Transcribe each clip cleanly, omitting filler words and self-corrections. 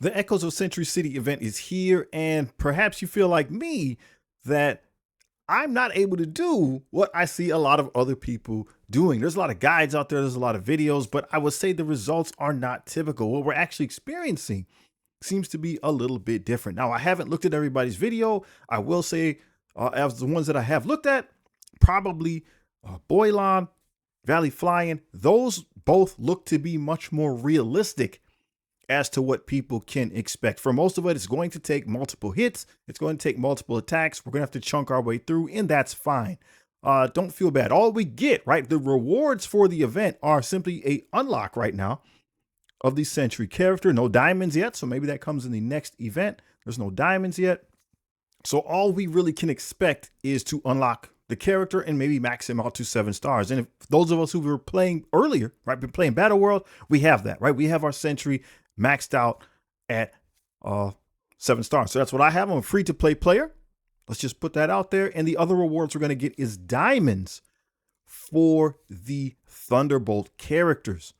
The Echoes of Sentry City event is here, and perhaps you feel like me that I'm not able to do what I see a lot of other people doing. There's a lot of guides out there, there's a lot of videos, but I would say the results are not typical. What we're actually experiencing seems to be a little bit different. Now, I haven't looked at everybody's video. I will say, as the ones that I have looked at, probably Boylon, Valley Flying, those both look to be much more realistic as to what people can expect. For most of it, it's going to take multiple hits. It's going to take multiple attacks. We're going to have to chunk our way through, and that's fine. Don't feel bad. All we get, right, the rewards for the event are simply a unlock right now of the Sentry character. No diamonds yet, so maybe that comes in the next event. There's no diamonds yet. So all we really can expect is to unlock the character and maybe max him out to 7 stars. And if those of us who were playing earlier, right, been playing Battle World, we have that, right? We have our Sentry maxed out at 7 stars. So that's what I have. I'm a free to play player. Let's just put that out there. And the other rewards we're going to get is diamonds for the Thunderbolt characters.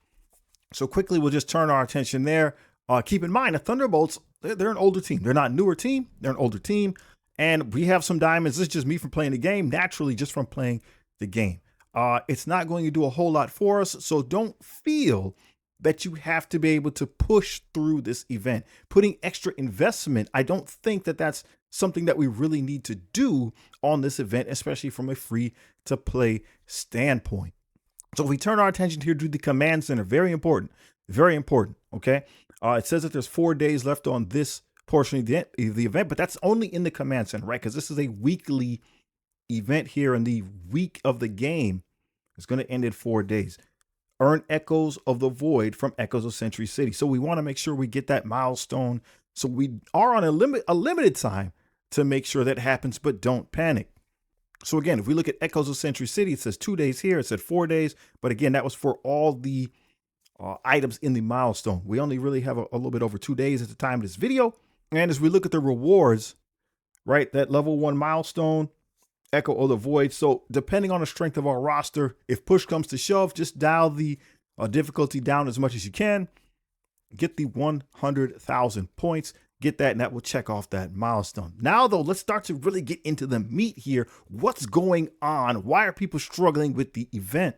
So quickly, we'll just turn our attention there. Keep in mind, the Thunderbolts, they're an older team. They're not a newer team. They're an older team. And we have some diamonds. This is just me from playing the game, naturally, just from playing the game. It's not going to do a whole lot for us. So don't feel that you have to be able to push through this event. Putting extra investment, I don't think that that's something that we really need to do on this event, especially from a free to play standpoint. So if we turn our attention here to the command center, very important, okay? It says that there's 4 days left on this portion of the event, but that's only in the command center, right? Because this is a weekly event here, and the week of the game is going to end in 4 days. Earn Echoes of the Void from Echoes of Sentry City. So we want to make sure we get that milestone. So we are on a limited time to make sure that happens, but don't panic. So again, if we look at Echoes of Sentry City, it says 2 days here. It said 4 days. But again, that was for all the items in the milestone. We only really have a little bit over 2 days at the time of this video. And as we look at the rewards, right, that level 1 milestone, Echo of the Void. So depending on the strength of our roster, if push comes to shove, just dial the difficulty down as much as you can. Get the 100,000 points. Get that, and that will check off that milestone. Now, though, let's start to really get into the meat here. What's going on? Why are people struggling with the event?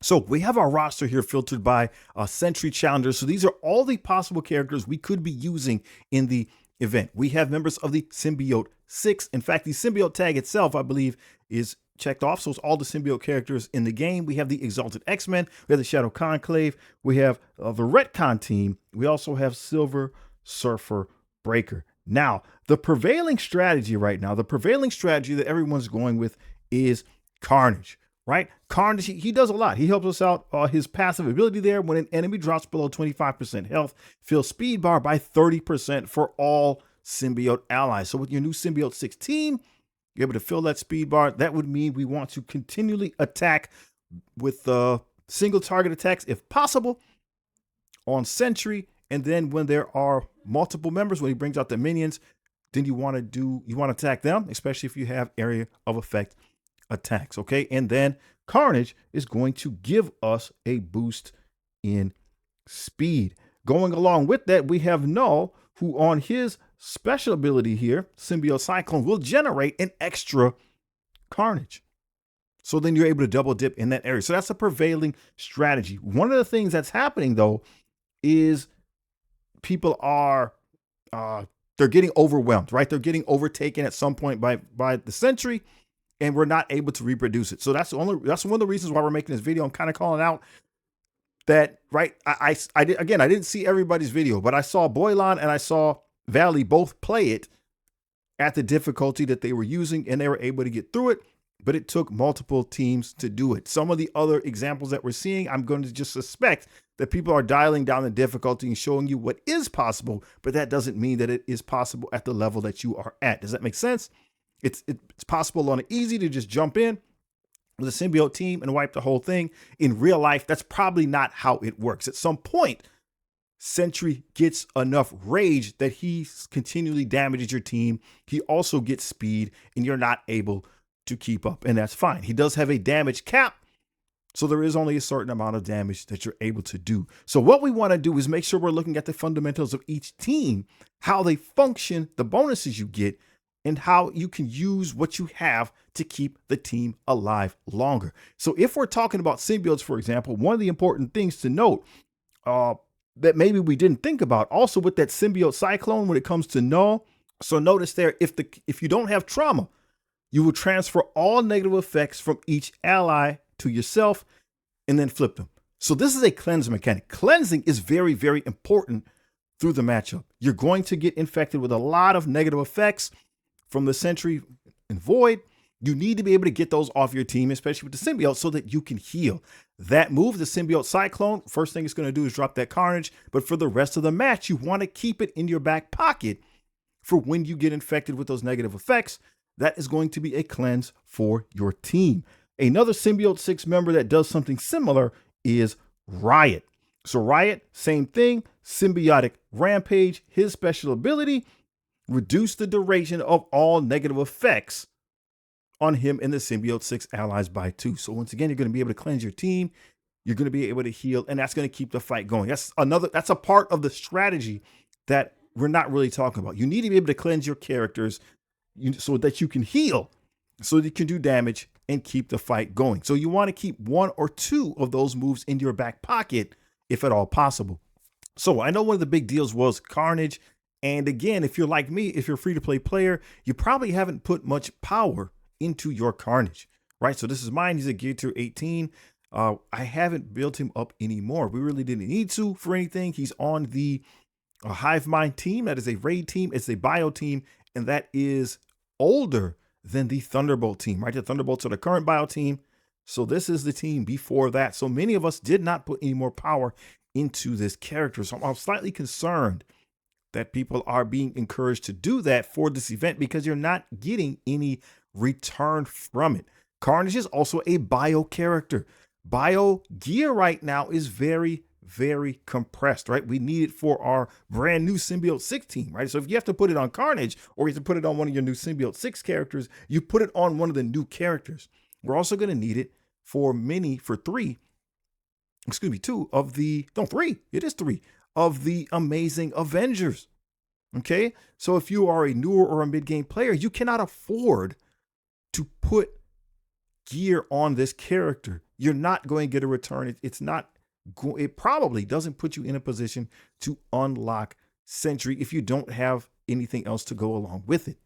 So we have our roster here filtered by Sentry Challengers. So these are all the possible characters we could be using in the event. We have members of the Symbiote 6. In fact, the Symbiote tag itself, I believe, is checked off. So it's all the Symbiote characters in the game. We have the Exalted X-Men. We have the Shadow Conclave. We have the Retcon team. We also have Silver Surfer Breaker. Now, the prevailing strategy right now, the prevailing strategy that everyone's going with is Carnage. Right? Carnage, he does a lot. He helps us out. His passive ability there, when an enemy drops below 25% health, fills speed bar by 30% for all symbiote allies. So with your new Symbiote 6 team, you're able to fill that speed bar. That would mean we want to continually attack with single target attacks if possible on Sentry. And then when there are multiple members, when he brings out the minions, then you want to attack them, especially if you have area of effect attacks. Okay, and then Carnage is going to give us a boost in speed. Going along with that, we have Null, who on his special ability here, Symbiote Cyclone, will generate an extra Carnage. So then you're able to double dip in that area. So that's a prevailing strategy. One of the things that's happening though is people are they're getting overwhelmed, right? They're getting overtaken at some point by the Sentry, and we're not able to reproduce it. So that's one of the reasons why we're making this video. I'm kind of calling out that, right? I didn't see everybody's video, but I saw Boylon and I saw Valley both play it at the difficulty that they were using, and they were able to get through it, but it took multiple teams to do it. Some of the other examples that we're seeing, I'm going to just suspect that people are dialing down the difficulty and showing you what is possible, but that doesn't mean that it is possible at the level that you are at. Does that make sense? It's possible on easy to just jump in with a symbiote team and wipe the whole thing. In real life, that's probably not how it works. At some point, Sentry gets enough rage that he continually damages your team. He also gets speed, and you're not able to keep up, and that's fine. He does have a damage cap, So there is only a certain amount of damage that you're able to do. So what we want to do is make sure we're looking at the fundamentals of each team, how they function, the bonuses you get, and how you can use what you have to keep the team alive longer. So if we're talking about symbiotes, for example, one of the important things to note that maybe we didn't think about also with that symbiote cyclone when it comes to null. So notice there, if you don't have trauma, you will transfer all negative effects from each ally to yourself and then flip them. So this is a cleanse mechanic. Cleansing is very, very important through the matchup. You're going to get infected with a lot of negative effects from the Sentry and Void. You need to be able to get those off your team, especially with the symbiote, so that you can heal. That move, the symbiote cyclone, first thing it's going to do is drop that carnage. But for the rest of the match, you want to keep it in your back pocket for when you get infected with those negative effects. That is going to be a cleanse for your team. Another Symbiote 6 member that does something similar is Riot. So Riot, same thing, Symbiotic Rampage. His special ability, reduce the duration of all negative effects on him and the Symbiote 6 allies by 2. So once again, you're going to be able to cleanse your team. You're going to be able to heal, and that's going to keep the fight going. That's a part of the strategy that we're not really talking about. You need to be able to cleanse your characters so that you can heal, so that you can do damage and keep the fight going. So you want to keep one or two of those moves in your back pocket, if at all possible. So I know one of the big deals was Carnage. And again, if you're like me, if you're a free-to-play player, you probably haven't put much power into your Carnage, right? So this is mine. He's a gear tier 18. I haven't built him up anymore. We really didn't need to for anything. He's on the Hive Mind team. That is a raid team. It's a bio team. And that is older than the Thunderbolt team, right? The Thunderbolts are the current bio team. So this is the team before that. So many of us did not put any more power into this character. So I'm slightly concerned that people are being encouraged to do that for this event because you're not getting any return from it. Carnage is also a bio character. Bio gear right now is very, very compressed, right? We need it for our brand new Symbiote 6 team, right? So if you have to put it on Carnage or you have to put it on one of your new Symbiote 6 characters, you put it on one of the new characters. We're also going to need it for three of the Amazing Avengers. Okay, so if you are a newer or a mid-game player, you cannot afford to put gear on this character. You're not going to get a return. It probably doesn't put you in a position to unlock Sentry if you don't have anything else to go along with it.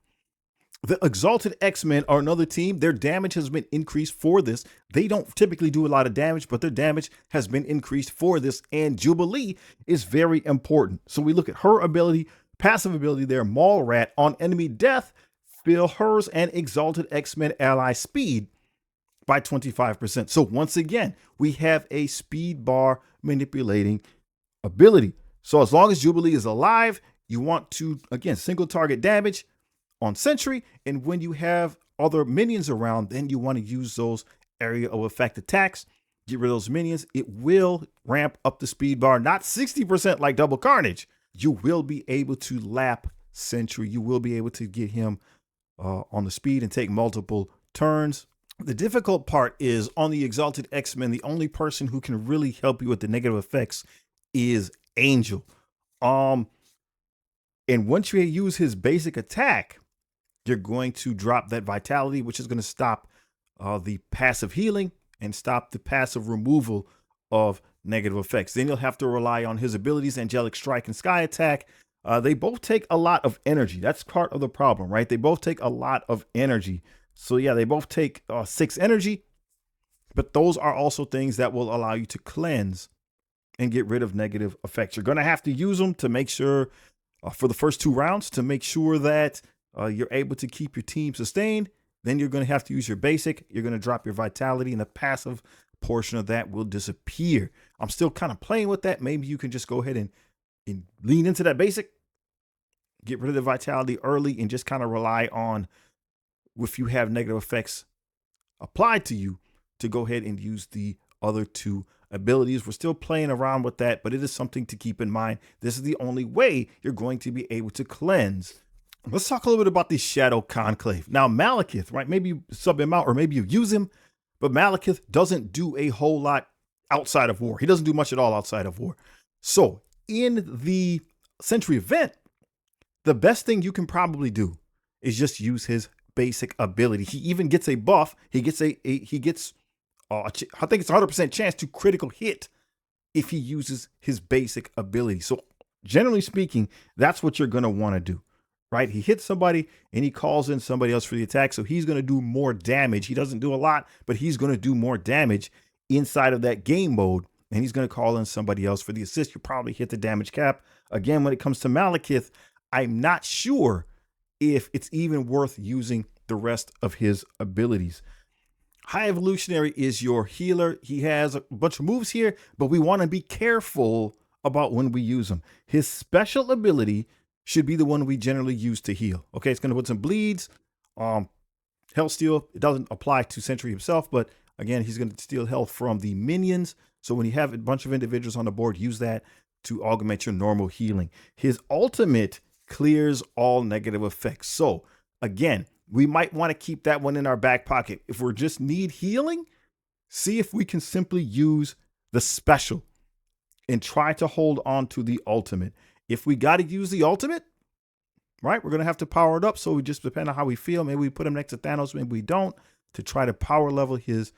The Exalted X-Men are another team. Their damage has been increased for this. They don't typically do a lot of damage, but their damage has been increased for this. And Jubilee is very important. So we look at her ability, passive ability there, Maul Rat. On enemy death, fill hers and Exalted X-Men ally speed by 25%. So once again, we have a speed bar manipulating ability. So as long as Jubilee is alive, you want to, again, single target damage on Sentry, and when you have other minions around, then you want to use those area of effect attacks, get rid of those minions. It will ramp up the speed bar, not 60% like Double Carnage. You will be able to lap Sentry. You will be able to get him on the speed and take multiple turns. The difficult part is on the Exalted X-Men, the only person who can really help you with the negative effects is Angel. And once you use his basic attack, you're going to drop that vitality, which is going to stop the passive healing and stop the passive removal of negative effects. Then you'll have to rely on his abilities, Angelic Strike and Sky Attack. They both take a lot of energy. That's part of the problem, right? They both take a lot of energy. So yeah, they both take 6 energy, but those are also things that will allow you to cleanse and get rid of negative effects. You're going to have to use them to make sure for the first 2 rounds to make sure that you're able to keep your team sustained. Then you're going to have to use your basic. You're going to drop your vitality, and the passive portion of that will disappear. I'm still kind of playing with that. Maybe you can just go ahead and lean into that basic, get rid of the vitality early, and just kind of rely on, if you have negative effects applied to you, to go ahead and use the other 2 abilities. We're still playing around with that, but it is something to keep in mind. This is the only way you're going to be able to cleanse. Let's talk a little bit about the Shadow Conclave. Now, Malekith, right? Maybe you sub him out or maybe you use him, But Malekith doesn't do a whole lot outside of war. He doesn't do much at all outside of war. So in the Sentry event, the best thing you can probably do is just use his basic ability. He even gets a buff. He gets I think it's 100% chance to critical hit if he uses his basic ability. So generally speaking, that's what you're going to want to do, right? He hits somebody and he calls in somebody else for the attack. So he's going to do more damage. He doesn't do a lot, but he's going to do more damage inside of that game mode. And he's going to call in somebody else for the assist. You probably hit the damage cap. Again, when it comes to Malekith, I'm not sure if it's even worth using the rest of his abilities. High Evolutionary is your healer. He has a bunch of moves here, but we want to be careful about when we use them. His special ability should be the one we generally use to heal. Okay, it's going to put some bleeds. Hellsteel, it doesn't apply to Sentry himself, but again, he's going to steal health from the minions. So when you have a bunch of individuals on the board, use that to augment your normal healing. His ultimate clears all negative effects. So again, we might want to keep that one in our back pocket. If we just need healing, see if we can simply use the special and try to hold on to the ultimate. If we got to use the ultimate, right, we're going to have to power it up. So we just depend on how we feel. Maybe we put him next to Thanos, maybe we don't, to try to power level his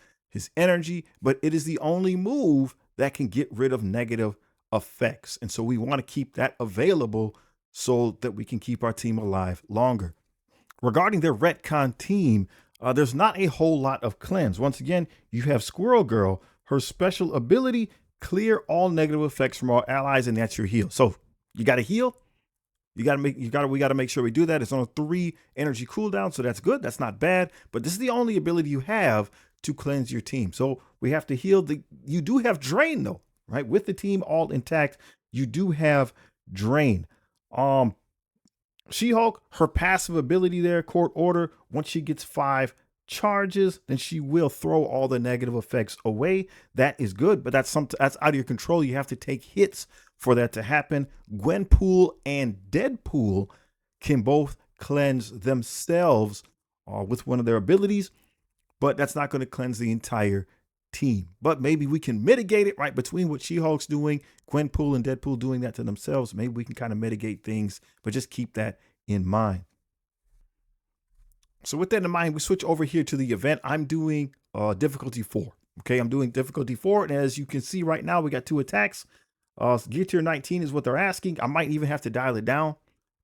energy. But it is the only move that can get rid of negative effects. And so we want to keep that available so that we can keep our team alive longer. Regarding their retcon team, there's not a whole lot of cleanse. Once again, you have Squirrel Girl. Her special ability, clear all negative effects from all allies, and that's your heal. So you got to heal. We got to make sure we do that. It's on a 3 energy cooldown, so that's good. That's not bad. But this is the only ability you have to cleanse your team. So we have to heal. You do have Drain though, right? With the team all intact, you do have Drain. She-Hulk, her passive ability there, Court Order, once she gets 5 charges, then she will throw all the negative effects away. That is good, but that's out of your control. You have to take hits for that to happen. Gwenpool and Deadpool can both cleanse themselves with one of their abilities, but that's not going to cleanse the entire team. But maybe we can mitigate it, right? Between what She-Hulk's doing, Gwenpool and Deadpool doing that to themselves, maybe we can kind of mitigate things, but just keep that in mind. So with that in mind, we switch over here to the event. I'm doing difficulty 4. Okay, I'm doing difficulty 4. And as you can see right now, we got 2 attacks. Gear tier 19 is what they're asking. I might even have to dial it down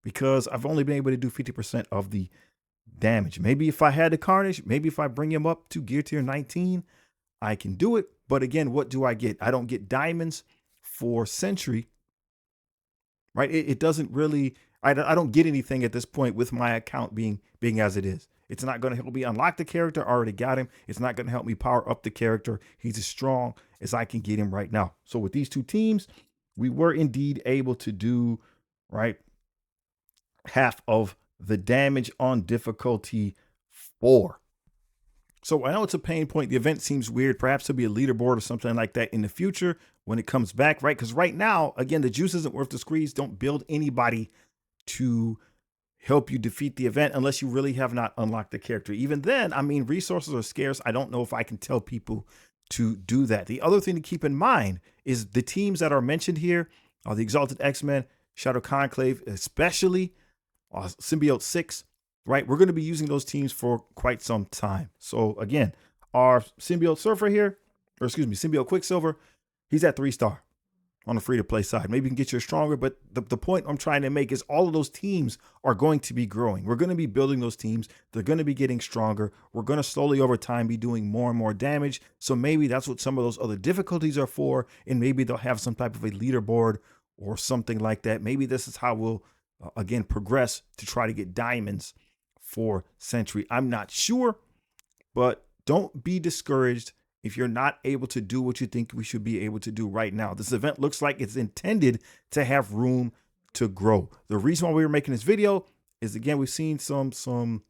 because I've only been able to do 50% of the damage. Maybe if I had the Carnage, maybe if I bring him up to gear tier 19, I can do it. But again, what do I get? I don't get diamonds for Sentry, right? It doesn't really, I don't get anything at this point with my account being as it is. It's not going to help me unlock the character. I already got him. It's not going to help me power up the character. He's as strong as I can get him right now. So with these 2 teams, we were indeed able to do, right, half of the damage on difficulty 4. So I know it's a pain point. The event seems weird. Perhaps there'll be a leaderboard or something like that in the future when it comes back, right? Because right now, again, the juice isn't worth the squeeze. Don't build anybody to help you defeat the event unless you really have not unlocked the character. Even then, I mean, resources are scarce. I don't know if I can tell people to do that. The other thing to keep in mind is the teams that are mentioned here are the Exalted X-Men, Shadow Conclave, especially Symbiote 6. Right, we're going to be using those teams for quite some time. So again, our Symbiote Surfer here, or excuse me, Symbiote Quicksilver, he's at 3-star on the free-to-play side. Maybe you can get you stronger, but the point I'm trying to make is all of those teams are going to be growing. We're going to be building those teams. They're going to be getting stronger. We're going to slowly over time be doing more and more damage. So maybe that's what some of those other difficulties are for, and maybe they'll have some type of a leaderboard or something like that. Maybe this is how we'll, again, progress to try to get diamonds for Sentry. I'm not sure, but don't be discouraged if you're not able to do what you think we should be able to do right now. This event looks like it's intended to have room to grow. The reason why we were making this video is, again, we've seen some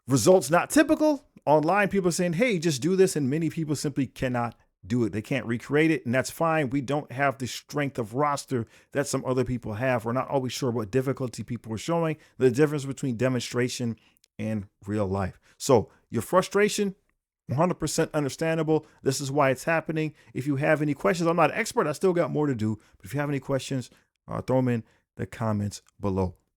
results not typical. Online, people are saying, hey, just do this, and many people simply cannot do it. They can't recreate it, and that's fine. We don't have the strength of roster that some other people have. We're not always sure what difficulty people are showing, the difference between demonstration and real life. So your frustration, 100% understandable. This is why it's happening. If you have any questions, I'm not an expert. I still got more to do. But if you have any questions, throw them in the comments below.